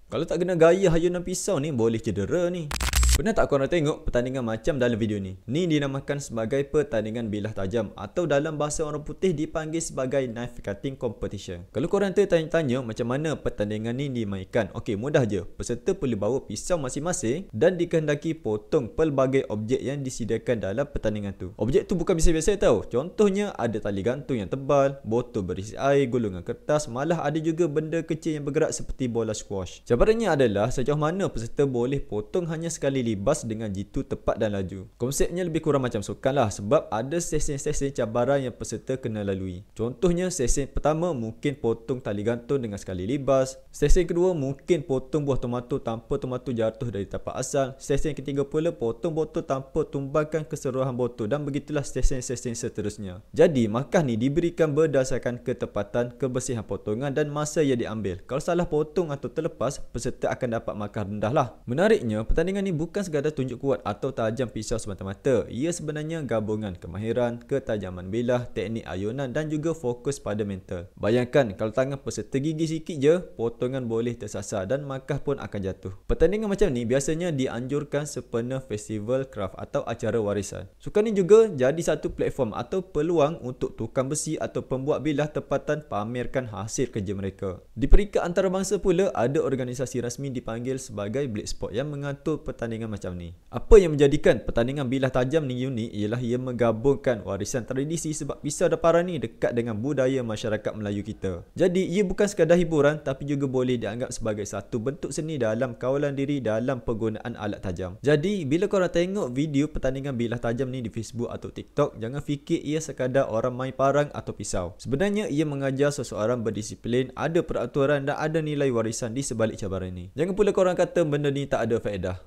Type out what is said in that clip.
Kalau tak kena gaya hayunan pisau ni boleh cedera ni. Pernah tak korang tengok pertandingan macam dalam video ni? Ni dinamakan sebagai pertandingan bilah tajam atau dalam bahasa orang putih dipanggil sebagai knife cutting competition. Kalau korang tertanya-tanya macam mana pertandingan ni dimainkan, okey, mudah je. Peserta perlu bawa pisau masing-masing dan dikehendaki potong pelbagai objek yang disediakan dalam pertandingan tu. Objek tu bukan biasa-biasa tau. Contohnya ada tali gantung yang tebal, botol berisi air, gulungan kertas, malah ada juga benda kecil yang bergerak seperti bola squash. Cabarannya adalah sejauh mana peserta boleh potong hanya sekali libas dengan jitu tepat dan laju. Konsepnya lebih kurang macam sukan lah, sebab ada sesi-sesi cabaran yang peserta kena lalui. Contohnya sesi pertama mungkin potong tali gantung dengan sekali libas. Sesi kedua mungkin potong buah tomato tanpa tomato jatuh dari tapak asal. Sesi yang ketiga pula potong botol tanpa tumbangkan keseluruhan botol, dan begitulah sesi-sesi seterusnya. Jadi markah ni diberikan berdasarkan ketepatan, kebersihan potongan dan masa yang diambil. Kalau salah potong atau terlepas, peserta akan dapat markah rendah lah. Menariknya, pertandingan ni bukan sekadar tunjuk kuat atau tajam pisau semata-mata. Ia sebenarnya gabungan kemahiran, ketajaman bilah, teknik ayunan dan juga fokus pada mental. Bayangkan kalau tangan peserta gigi sikit je, potongan boleh tersasar dan markah pun akan jatuh. Pertandingan macam ni biasanya dianjurkan sempena festival craft atau acara warisan. Sukan ni juga jadi satu platform atau peluang untuk tukang besi atau pembuat bilah tempatan pamerkan hasil kerja mereka. Di peringkat antarabangsa pula ada organisasi rasmi dipanggil sebagai Blade Sport yang mengatur pertandingan macam ni. Apa yang menjadikan pertandingan bilah tajam ni unik ialah ia menggabungkan warisan tradisi, sebab pisau dapara ni dekat dengan budaya masyarakat Melayu kita. Jadi ia bukan sekadar hiburan tapi juga boleh dianggap sebagai satu bentuk seni dalam kawalan diri dalam penggunaan alat tajam. Jadi bila korang tengok video pertandingan bilah tajam ni di Facebook atau TikTok, jangan fikir ia sekadar orang main parang atau pisau. Sebenarnya ia mengajar seseorang berdisiplin, ada peraturan dan ada nilai warisan di sebalik cabaran ni. Jangan pula korang kata benda ni tak ada faedah.